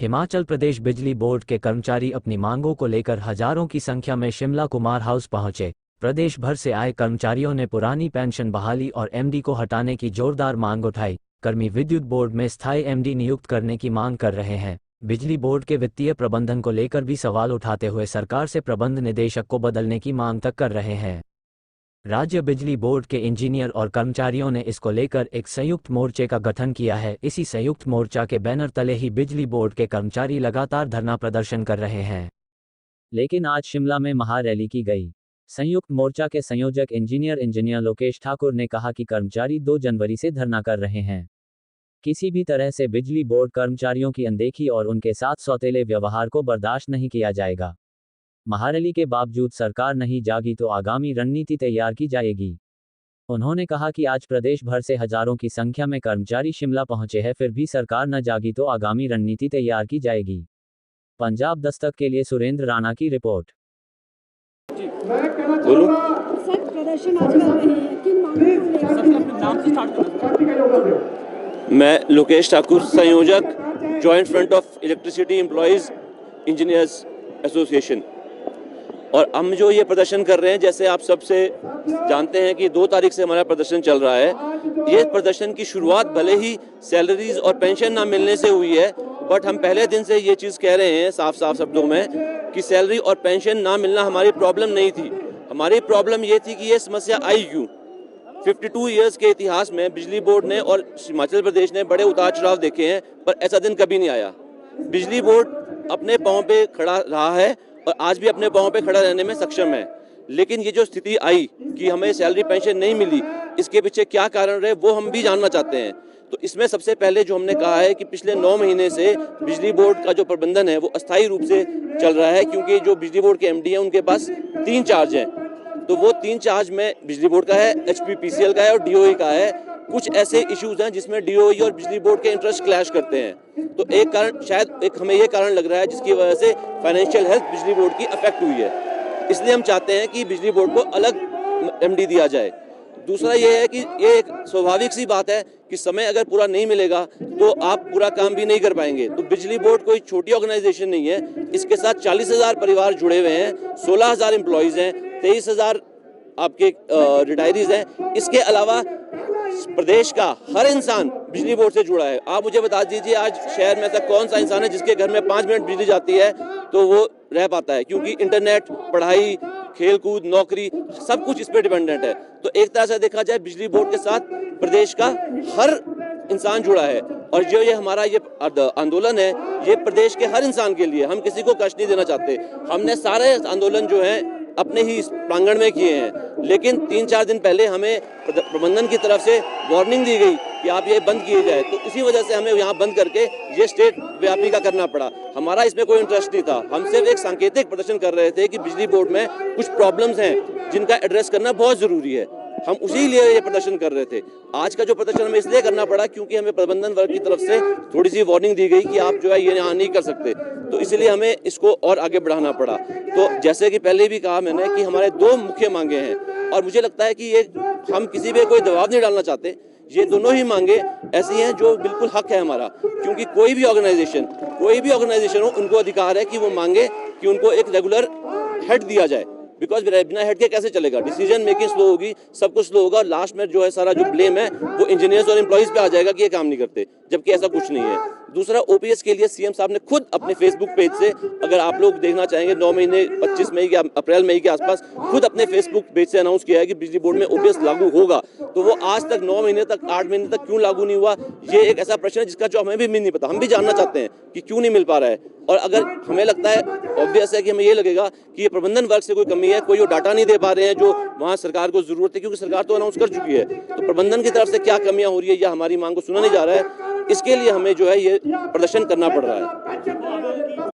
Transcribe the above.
हिमाचल प्रदेश बिजली बोर्ड के कर्मचारी अपनी मांगों को लेकर हजारों की संख्या में शिमला कुमार हाउस पहुंचे। प्रदेश भर से आए कर्मचारियों ने पुरानी पेंशन बहाली और एमडी को हटाने की जोरदार मांग उठाई। कर्मी विद्युत बोर्ड में स्थायी एमडी नियुक्त करने की मांग कर रहे हैं। बिजली बोर्ड के वित्तीय प्रबंधन को लेकर भी सवाल उठाते हुए सरकार से प्रबंध निदेशक को बदलने की मांग तक कर रहे हैं। राज्य बिजली बोर्ड के इंजीनियर और कर्मचारियों ने इसको लेकर एक संयुक्त मोर्चे का गठन किया है। इसी संयुक्त मोर्चा के बैनर तले ही बिजली बोर्ड के कर्मचारी लगातार धरना प्रदर्शन कर रहे हैं। लेकिन आज शिमला में महारैली की गई। संयुक्त मोर्चा के संयोजक इंजीनियर लोकेश ठाकुर ने कहा कि कर्मचारी 2 जनवरी से धरना कर रहे हैं। किसी भी तरह से बिजली बोर्ड कर्मचारियों की अनदेखी और उनके साथ सौतेले व्यवहार को बर्दाश्त नहीं किया जाएगा। महारैली के बावजूद सरकार नहीं जागी तो आगामी रणनीति तैयार की जाएगी। उन्होंने कहा कि आज प्रदेश भर से हजारों की संख्या में कर्मचारी शिमला पहुंचे हैं, फिर भी सरकार न जागी तो आगामी रणनीति तैयार की जाएगी। पंजाब दस्तक के लिए सुरेंद्र राणा की रिपोर्ट। सर, प्रदर्शन आज कर रहे हैं, किन मांगों को लेकर? मैं लोकेश ठाकुर, संयोजक joint front of electricity employees engineers association. और हम जो ये प्रदर्शन कर रहे हैं, जैसे आप सबसे जानते हैं कि 2 तारीख से हमारा प्रदर्शन चल रहा है। ये प्रदर्शन की शुरुआत भले ही सैलरीज और पेंशन ना मिलने से हुई है, बट हम पहले दिन से ये चीज़ कह रहे हैं साफ साफ शब्दों में कि सैलरी और पेंशन ना मिलना हमारी प्रॉब्लम नहीं थी। हमारी प्रॉब्लम ये थी कि ये समस्या आई क्यों। 52 ईयर्स के इतिहास में बिजली बोर्ड ने और हिमाचल प्रदेश ने बड़े उतार चढ़ाव देखे हैं, पर ऐसा दिन कभी नहीं आया। बिजली बोर्ड अपने पाँव पे खड़ा रहा है और आज भी अपने पाँव पे खड़ा रहने में सक्षम है। लेकिन ये जो स्थिति आई कि हमें सैलरी पेंशन नहीं मिली, इसके पीछे क्या कारण रहे वो हम भी जानना चाहते हैं। तो इसमें सबसे पहले जो हमने कहा है कि पिछले 9 महीने से बिजली बोर्ड का जो प्रबंधन है वो अस्थायी रूप से चल रहा है, क्योंकि जो बिजली बोर्ड के एमडी हैं उनके पास 3 चार्ज हैं। तो वो 3 चार्ज में बिजली बोर्ड का है, एचपीपीसीएल का है और डीओई का है। कुछ ऐसे इश्यूज हैं जिसमें डीओई और बिजली बोर्ड के इंटरेस्ट क्लैश करते हैं। तो एक कारण शायद हमें ये कारण लग रहा है जिसकी वजह से फाइनेंशियल हेल्थ बिजली बोर्ड की अफेक्ट हुई है। इसलिए हम चाहते हैं कि बिजली बोर्ड को अलग एमडी दिया जाए। दूसरा ये है कि ये एक स्वाभाविक सी बात है कि समय अगर पूरा नहीं मिलेगा तो आप पूरा काम भी नहीं कर पाएंगे। तो बिजली बोर्ड कोई छोटी ऑर्गेनाइजेशन नहीं है। इसके साथ 40,000 परिवार जुड़े हुए हैं, 16,000 एम्प्लॉयज़ हैं, 23,000 आपके रिटायरीज हैं। इसके अलावा प्रदेश का हर इंसान बिजली बोर्ड से जुड़ा है। आप मुझे बता दीजिए, आज शहर में ऐसा कौन सा इंसान है जिसके घर में 5 मिनट बिजली जाती है तो वो रह पाता है, क्योंकि इंटरनेट, पढ़ाई, खेलकूद, नौकरी सब कुछ इस पे डिपेंडेंट है। तो एक तरह से देखा जाए बिजली बोर्ड के साथ प्रदेश का हर इंसान जुड़ा है। और जो ये हमारा ये आंदोलन है, ये प्रदेश के हर इंसान के लिए, हम किसी को कष्ट नहीं देना चाहते। हमने सारे आंदोलन जो है अपने ही प्रांगण में किए हैं, लेकिन 3-4 दिन पहले हमें प्रबंधन की तरफ से वार्निंग दी गई कि आप ये बंद किए जाए। तो इसी वजह से हमें यहाँ बंद करके ये स्टेट व्यापी का करना पड़ा। हमारा इसमें कोई इंटरेस्ट नहीं था। हम सिर्फ एक सांकेतिक प्रदर्शन कर रहे थे कि बिजली बोर्ड में कुछ प्रॉब्लम्स हैं जिनका एड्रेस करना बहुत ज़रूरी है। हम उसी लिए ये प्रदर्शन कर रहे थे। आज का जो प्रदर्शन हमें इसलिए करना पड़ा क्योंकि हमें प्रबंधन वर्ग की तरफ से थोड़ी सी वार्निंग दी गई कि आप जो है ये यहाँ नहीं कर सकते। तो इसलिए हमें इसको और आगे बढ़ाना पड़ा। तो जैसे कि पहले भी कहा मैंने कि हमारे 2 मुख्य मांगे हैं, और मुझे लगता है कि ये हम किसी पे कोई दबाव नहीं डालना चाहते। ये दोनों ही मांगे ऐसी हैं जो बिल्कुल हक है हमारा, क्योंकि कोई भी ऑर्गेनाइजेशन हो, उनको अधिकार है कि वो मांगे कि उनको एक रेगुलर हेड दिया जाए। बिकॉज बिना हेड के कैसे चलेगा, डिसीजन मेकिंग स्लो होगी, सब कुछ स्लो होगा, और लास्ट में जो है सारा जो ब्लेम है वो इंजीनियर्स और एम्प्लॉइज पे आ जाएगा कि ये काम नहीं करते, जबकि ऐसा कुछ नहीं है। दूसरा, ओपीएस के लिए सीएम साहब ने खुद अपने फेसबुक पेज से, अगर आप लोग देखना चाहेंगे, 9 महीने 25 मई या अप्रैल मई के आसपास खुद अपने फेसबुक पेज से अनाउंस किया है कि बिजली बोर्ड में ओपीएस लागू होगा। तो वो आज तक 9 महीने तक, 8 महीने तक क्यों लागू नहीं हुआ, ये एक ऐसा प्रश्न है जिसका जो हमें भी नहीं पता। हम भी जानना चाहते हैं कि क्यों नहीं मिल पा रहा है। और अगर हमें लगता है, ऑब्वियस है कि हमें ये लगेगा कि ये प्रबंधन वर्ग से कोई कमी है, कोई वो डाटा नहीं दे पा रहे हैं जो वहाँ सरकार को जरूरत है, क्योंकि सरकार तो अनाउंस कर चुकी है। तो प्रबंधन की तरफ से क्या कमियां हो रही है या हमारी मांग को सुना नहीं जा रहा है, इसके लिए हमें जो है ये प्रदर्शन करना पड़ रहा है।